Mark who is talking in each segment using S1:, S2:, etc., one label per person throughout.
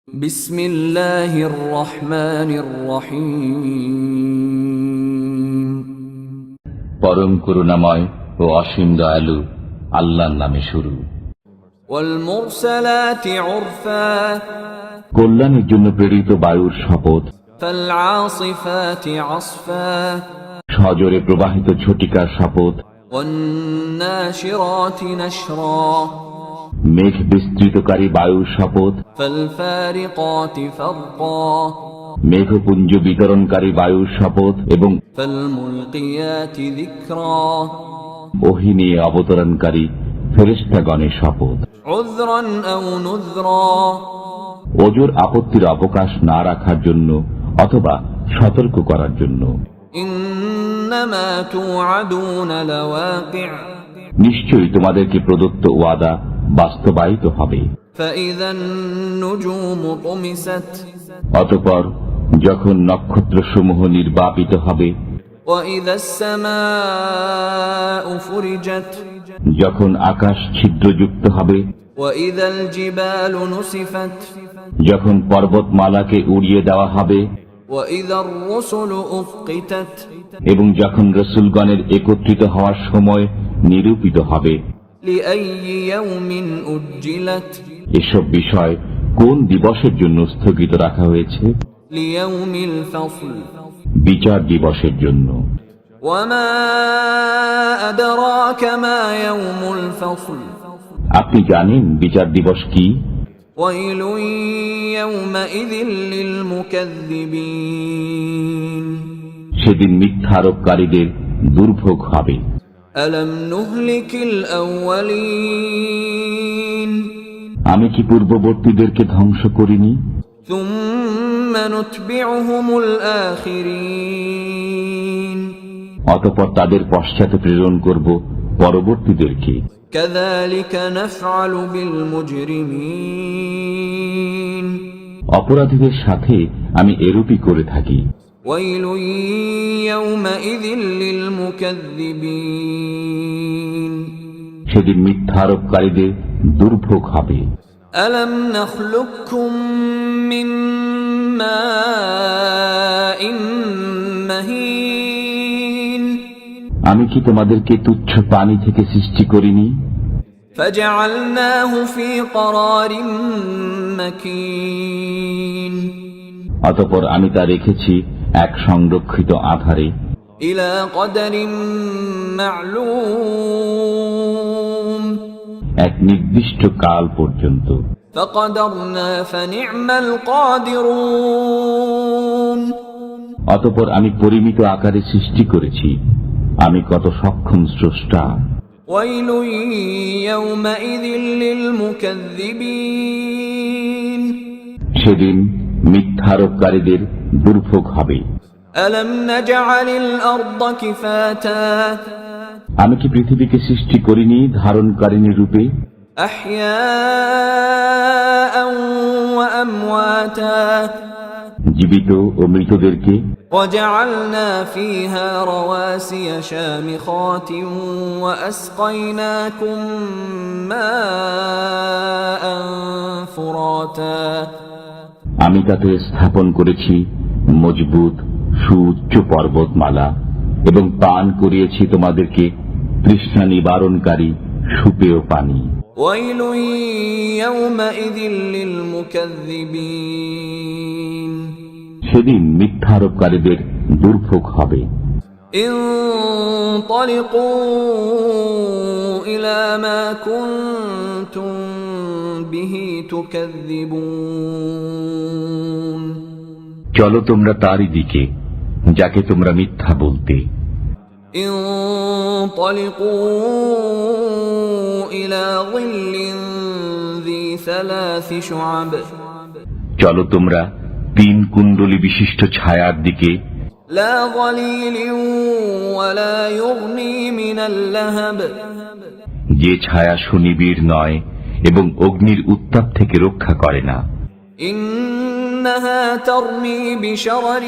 S1: বিসমিল্লাহির রহমানির রহিম।
S2: পরম করুণাময় ও অসীম দয়ালু আল্লাহর নামে শুরু।
S1: ওয়াল মুরসালাতি উরফা,
S2: কল্যাণের জন্য প্রেরিত বায়ুর শপথ।
S1: ফাল আসিফাতি আসফা,
S2: সজোরে প্রবাহিত ঝটিকার শপথ।
S1: ওয়ান নাশিরাতি নাশরা,
S2: মেঘ বিস্তৃতকারী বায়ুর শপথ।
S1: ফাল ফারিকাতি ফারকা,
S2: মেঘপুঞ্জ বিতরণকারী বায়ুর শপথ এবং
S1: ফাল মুলকিয়াতি যিকরা,
S2: ওহী নিয়ে অবতরণকারী ফেরেশতাগণের শপথ।
S1: উযরান আও নুযরা,
S2: ওজোর আপত্তির অবকাশ না রাখার জন্য অথবা সতর্ক করার জন্য।
S1: ইন্নামা তুআদুনা লাওয়াকি',
S2: নিশ্চয়ই তোমাদেরকে প্রদত্ত ওয়াদা বাস্তবায়িত হবে।
S1: ফাইযান নুজুমু তুমিসাত,
S2: অতঃপর যখন নক্ষত্রসমূহ নির্বাপিত হবে,
S1: ওয়াইযাস সামাউ ফুরিজাত,
S2: যখন আকাশ ছিদ্রযুক্ত হবে,
S1: ওয়াইযাল জিবালু নুসিফাত,
S2: যখন পর্বতমালাকে উড়িয়ে দেওয়া হবে,
S1: ওয়াইযার রুসুলু উফকিতাত,
S2: এবং যখন রসুলগণের একত্রিত হওয়ার সময় নিরূপিত হবে।
S1: লিআইয়ি ইয়াউমিন উজ্জিলাত,
S2: এসব বিষয় কোন দিবসের জন্য স্থগিত রাখা হয়েছে?
S1: লিয়াউমিল ফাসল,
S2: বিচার দিবসের জন্য।
S1: ওয়ামা আদরাকা মা ইয়াউমুল ফাসল,
S2: আপনি জানেন বিচার দিবস কি?
S1: ওয়াইলুন ইয়াউমাইযিল লিল মুকাযযিবিন,
S2: সেদিন মিথ্যা আরোপকারীদের দুর্ভোগ হবে।
S1: আলাম নুহলিকিল আউয়ালিন,
S2: আমি কি পূর্ববর্তীদেরকে ধ্বংস করিনি?
S1: সুম্মা নুতবিউহুমুল আখিরিন,
S2: অতঃপর তাদের পশ্চাতে প্রেরণ করব পরবর্তীদেরকে।
S1: কাযালিকা নাফআলু বিল মুজরিমিন,
S2: অপরাধীদের সাথে আমি এরূপই করে থাকি।
S1: ওয়াইলুন ইয়াউমাইযিল লিল মুকাযযিবিন,
S2: সেদিন মিথ্যা আরোপকারীদের দুর্ভোগ হবে।
S1: আলাম নাখলুকুম মিন মাইন মাহিন,
S2: আমি কি তোমাদেরকে তুচ্ছ পানি থেকে সৃষ্টি করিনি?
S1: ফাজআলনাহু ফি ক্বরারিন মাকিন,
S2: অতঃপর আমি তা রেখেছি এক সংরক্ষিত আধারে।
S1: ইলা কদরিন মা'লুম,
S2: এক নির্দিষ্ট কাল পর্যন্ত।
S1: ফাকদারনা ফানি'মাল কাদিরুন,
S2: অতঃপর আমি পরিমিত আকারে সৃষ্টি করেছি, আমি কত সক্ষম স্রষ্টা।
S1: ওয়াইলুন ইয়াউমাইযিল লিল মুকাযযিবিন,
S2: সেদিন মিথ্যারোপকারীদের দুর্ভোগ হবে।
S1: আলাম নাজআলিল আরদা কিফাতা,
S2: আমি কি পৃথিবীকে সৃষ্টি করিনি ধারণকারিণী রূপে?
S1: আহইয়াআন ওয়া আমওয়াতা,
S2: জীবিত ও মৃতদেরকে।
S1: وجعلنا فيها رواسي شامخات وأسقيناكم ماء فراتا,
S2: আমি তাতে স্থাপন করেছি মজবুত সুউচ্চ পর্বতমালা এবং পান করিয়েছি তোমাদেরকে তৃষ্ণা নিবারণকারী সুপেয় পানি।
S1: ويل يومئذ للمكذبين,
S2: সেদিন মিথ্যারোপকারীদের দুর্ভোগ হবে।
S1: انطلقوا إلى ما كنتم به تكذبون,
S2: চলো তোমরা তারই দিকে যাকে তোমরা মিথ্যা বলতে।
S1: انطلقوا إلى ظل ذي ثلاث شعب,
S2: চলো তোমরা তিন কুণ্ডলী বিশিষ্ট ছায়ার দিকে।
S1: لا ظليل ولا يغني من اللهب,
S2: যে ছায়া সুনিবিড় নয় এবং অগ্নির উত্তাপ থেকে রক্ষা করে না।
S1: إنها ترمي بشرر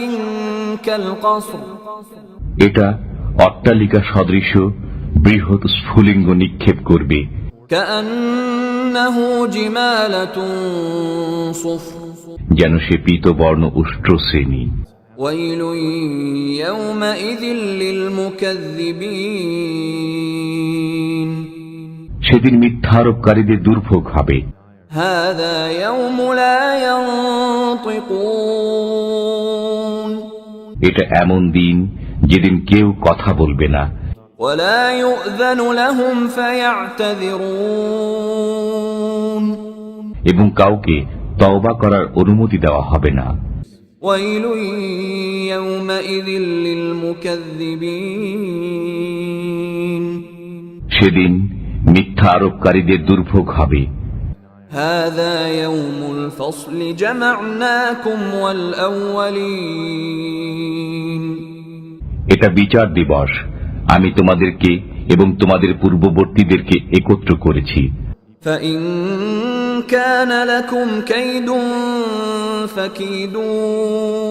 S1: كالقصر,
S2: এটা অট্টালিকা সদৃশ বৃহৎ স্ফুলিঙ্গ নিক্ষেপ করবে।
S1: كأنه جمالة صفر,
S2: যেন সে পীতবর্ণ উষ্ট্র শ্রেণী।
S1: ويل يومئذ للمكذبين
S2: সেদিন মিথ্যারোপকারীদের দুর্ভোগ হবে।
S1: هذا يوم لا ينطقون
S2: এটা এমন দিন যেদিন কেউ কথা বলবে না,
S1: ولا يؤذن لهم فيعتذرون
S2: এবং কাউকে তওবা করার অনুমতি দেওয়া হবে না।
S1: ويل يومئذ للمكذبين
S2: সেদিন মিথ্যা আরোপকারীদের দুর্ভোগ হবে।
S1: هذا يوم الفصل جمعناكم والأولين
S2: এটা বিচার দিবস, আমি তোমাদেরকে এবং তোমাদের পূর্ববর্তীদেরকে একত্র করেছি।
S1: فإن كان لكم كيد فكيدون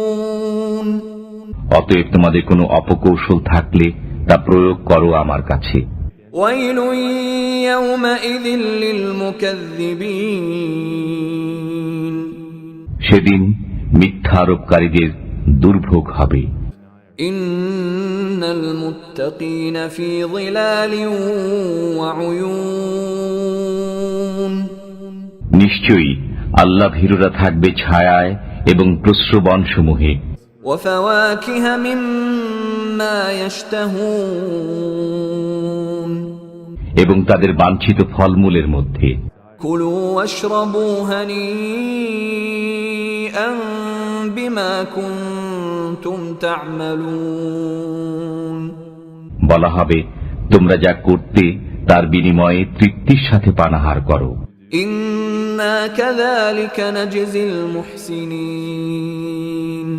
S2: অতএব তোমাদের কোনো অপকৌশল থাকলে তা প্রয়োগ করো আমার কাছে।
S1: ويل يومئذ للمكذبين
S2: সেদিন মিথ্যা আরোপকারীদের দুর্ভোগ হবে।
S1: إن المتقين في ظلال وعيون
S2: নিশ্চয়ই আল্লাহ ভীরুরা থাকবে ছায়ায় এবং প্রস্রবণ সমূহে,
S1: وفواكه مما يشتهون
S2: এবং তাদের বাঞ্ছিত ফলমূলের মধ্যে।
S1: كلوا واشربوا هنيئا بما كنتم تعملون
S2: বলা হবে, তোমরা যা করতে তার বিনিময়ে তৃপ্তির সাথে পানাহার করো।
S1: إنا كذلك نجزي المحسنين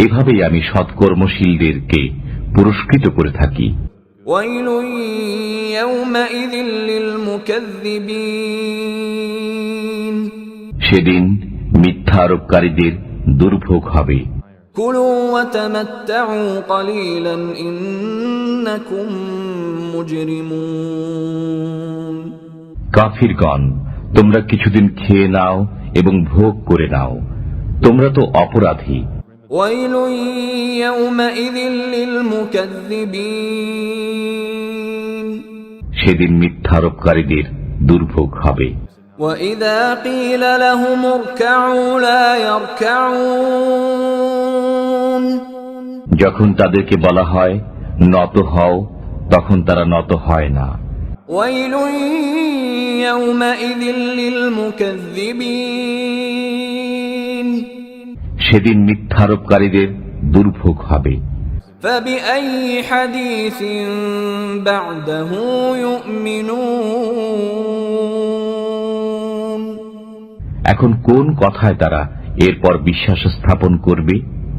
S2: এভাবেই আমি সৎকর্মশীলদেরকে পুরস্কৃত করে থাকি।
S1: ويل يومئذ للمكذبين
S2: সেদিন মিথ্যা আরোপকারীদের দুর্ভোগ হবে।
S1: كلوا وتمتعوا قليلا إنكم مجرمون
S2: কাফিরগণ, তোমরা কিছুদিন খেয়ে নাও এবং ভোগ করে নাও, তোমরা তো অপরাধী।
S1: ويل يومئذ للمكذبين
S2: সেদিন মিথ্যা আরোপকারীদের দুর্ভোগ হবে।
S1: وإذا قيل لهم اركعوا لا يركعون
S2: যখন তাদেরকে বলা হয় নত হও, তখন তারা নত হয় না।
S1: ويل يومئذ للمكذبين
S2: সেদিন মিথ্যা আরোপকারীদের দুর্ভোগ হবে।
S1: فبأي حديث بعده يؤمنون
S2: এখন কোন কথায় তারা এরপর বিশ্বাস স্থাপন করবে?